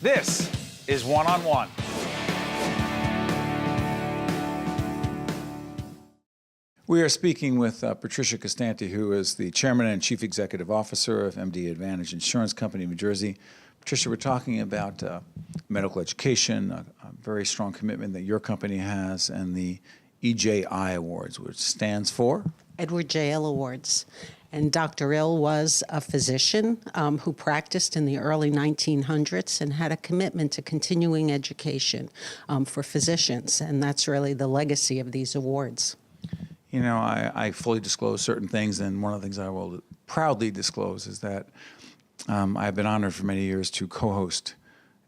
This is One on One. We are speaking with Patricia Costante, who is the Chairman and Chief Executive Officer of MDAdvantage Insurance Company of New Jersey. Patricia, we're talking about medical education, a very strong commitment that your company has, and the EJI Awards, which stands for? Edward J. Ill Awards. And Dr. Ill was a physician who practiced in the early 1900s and had a commitment to continuing education for physicians. And that's really the legacy of these awards. You know, I fully disclose certain things, and one of the things I will proudly disclose is that I've been honored for many years to co-host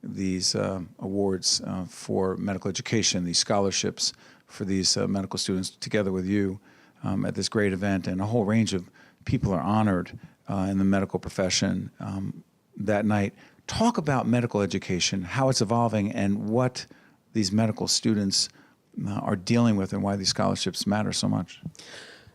these awards for medical education, these scholarships for these medical students, together with you at this great event. And a whole range of people are honored in the medical profession that night. Talk about medical education, how it's evolving, and what these medical students are dealing with, and why these scholarships matter so much.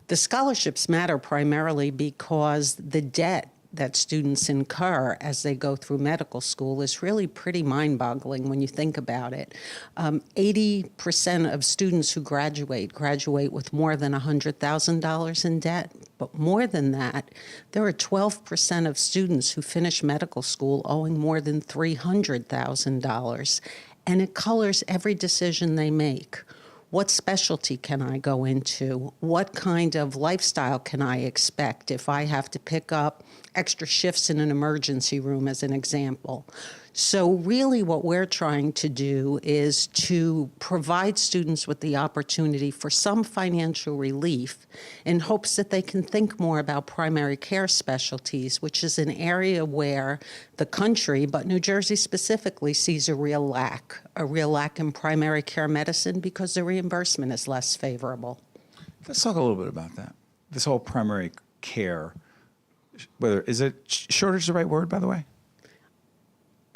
The scholarships matter primarily because the debt that students incur as they go through medical school is really pretty mind-boggling when you think about it. 80% of students who graduate with more than $100,000 in debt. But more than that, there are 12% of students who finish medical school owing more than $300,000. And it colors every decision they make. What specialty can I go into? What kind of lifestyle can I expect if I have to pick up extra shifts in an emergency room, as an example? So really what we're trying to do is to provide students with the opportunity for some financial relief in hopes that they can think more about primary care specialties, which is an area where the country, but New Jersey specifically, sees a real lack in primary care medicine because the reimbursement is less favorable. Let's talk a little bit about that. This whole primary care, shortage the right word, by the way?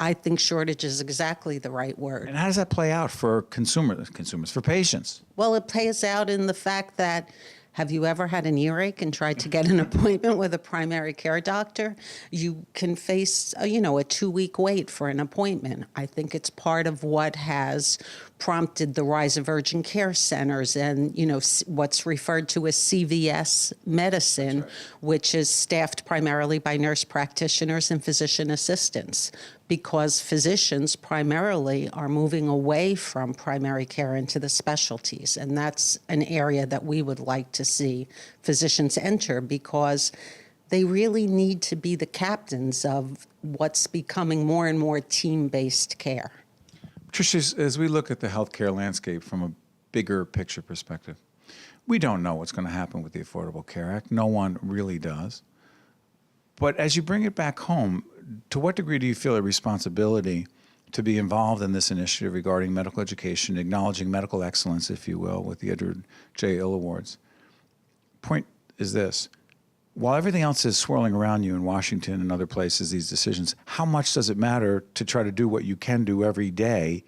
I think shortage is exactly the right word. And how does that play out for consumers, for patients? Well, it plays out in the fact that, have you ever had an earache and tried to get an appointment with a primary care doctor? You can face, a 2-week wait for an appointment. I think it's part of what has prompted the rise of urgent care centers and, what's referred to as CVS medicine, which is staffed primarily by nurse practitioners and physician assistants, because physicians primarily are moving away from primary care into the specialties. And that's an area that we would like to see physicians enter, because they really need to be the captains of what's becoming more and more team-based care. Patricia, as we look at the healthcare landscape from a bigger picture perspective, we don't know what's going to happen with the Affordable Care Act. No one really does. But as you bring it back home, to what degree do you feel a responsibility to be involved in this initiative regarding medical education, acknowledging medical excellence, if you will, with the Edward J. Ill Awards? Point is this. While everything else is swirling around you in Washington and other places, these decisions, how much does it matter to try to do what you can do every day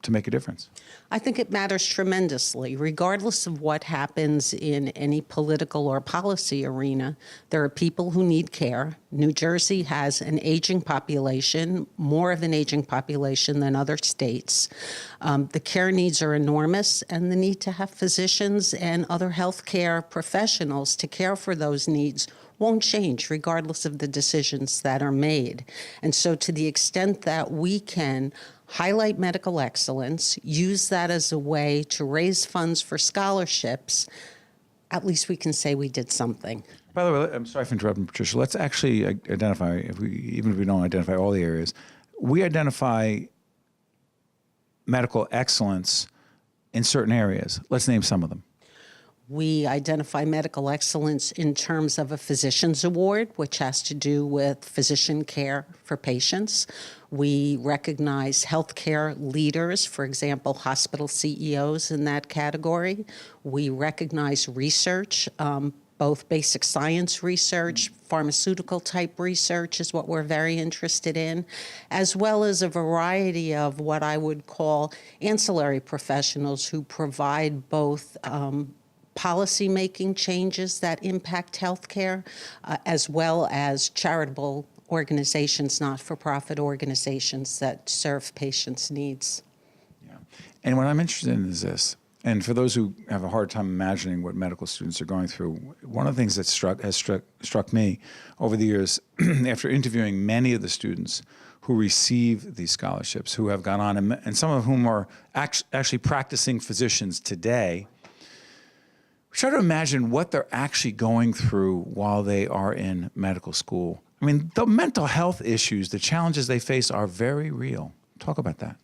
to make a difference? I think it matters tremendously. Regardless of what happens in any political or policy arena, there are people who need care. New Jersey has an aging population, more of an aging population than other states. The care needs are enormous, and the need to have physicians and other healthcare professionals to care for those needs won't change regardless of the decisions that are made. And so to the extent that we can highlight medical excellence, use that as a way to raise funds for scholarships, at least we can say we did something. By the way, I'm sorry for interrupting, Patricia. Let's actually identify, even if we don't identify all the areas, we identify medical excellence in certain areas. Let's name some of them. We identify medical excellence in terms of a physician's award, which has to do with physician care for patients. We recognize healthcare leaders, for example, hospital CEOs in that category. We recognize research, both basic science research, pharmaceutical type research is what we're very interested in, as well as a variety of what I would call ancillary professionals who provide both policy-making changes that impact healthcare, as well as charitable organizations, not-for-profit organizations that serve patients' needs. Yeah. And what I'm interested in is this. And for those who have a hard time imagining what medical students are going through, one of the things that has struck me over the years, after interviewing many of the students who receive these scholarships, who have gone on, and some of whom are actually practicing physicians today, try to imagine what they're actually going through while they are in medical school. I mean, the mental health issues, the challenges they face are very real. Talk about that.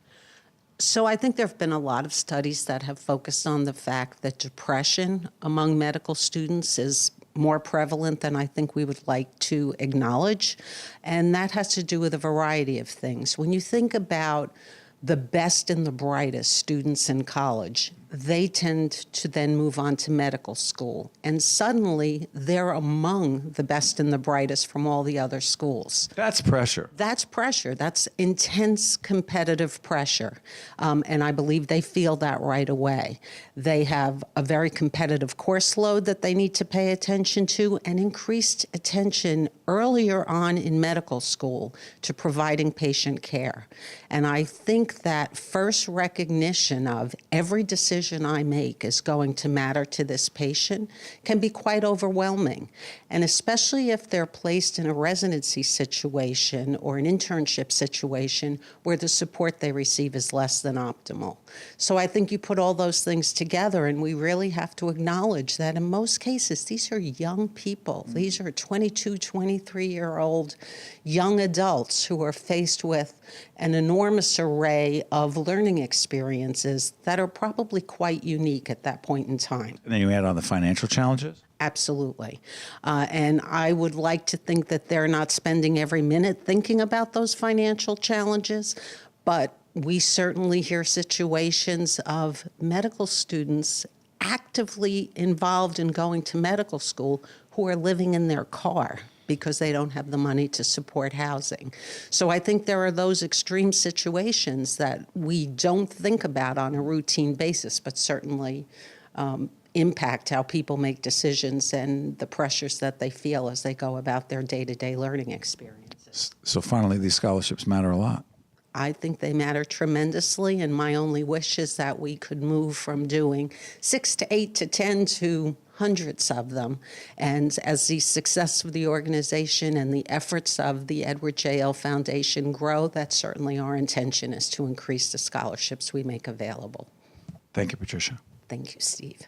So I think there have been a lot of studies that have focused on the fact that depression among medical students is more prevalent than I think we would like to acknowledge. And that has to do with a variety of things. When you think about the best and the brightest students in college, they tend to then move on to medical school. And suddenly, they're among the best and the brightest from all the other schools. That's pressure. That's pressure. That's intense competitive pressure. And I believe they feel that right away. They have a very competitive course load that they need to pay attention to, and increased attention earlier on in medical school to providing patient care. And I think that first recognition of every decision I make is going to matter to this patient can be quite overwhelming. And especially if they're placed in a residency situation or an internship situation where the support they receive is less than optimal. So I think you put all those things together, and we really have to acknowledge that in most cases, these are young people. These are 22, 23-year-old young adults who are faced with an enormous array of learning experiences that are probably quite unique at that point in time. And then you add on the financial challenges? Absolutely. And I would like to think that they're not spending every minute thinking about those financial challenges, but we certainly hear situations of medical students actively involved in going to medical school who are living in their car because they don't have the money to support housing. So I think there are those extreme situations that we don't think about on a routine basis, but certainly impact how people make decisions and the pressures that they feel as they go about their day-to-day learning experiences. So finally, these scholarships matter a lot. I think they matter tremendously, and my only wish is that we could move from doing 6 to 8 to 10 to hundreds of them. And as the success of the organization and the efforts of the Edward J. L. Foundation grow, that's certainly our intention, is to increase the scholarships we make available. Thank you, Patricia. Thank you, Steve.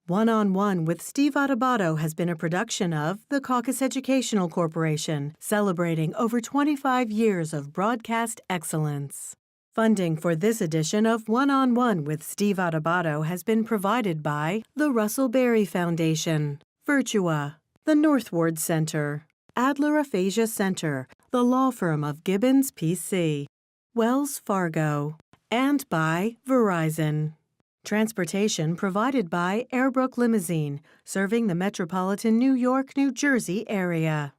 One-on-One with Steve Adubato has been a production of the Caucus Educational Corporation, celebrating over 25 years of broadcast excellence. Funding for this edition of One-on-One with Steve Adubato has been provided by the Russell Berry Foundation, Virtua, the Northward Center, Adler Aphasia Center, the law firm of Gibbons PC, Wells Fargo, and by Verizon. Transportation provided by Airbrook Limousine, serving the metropolitan New York, New Jersey area.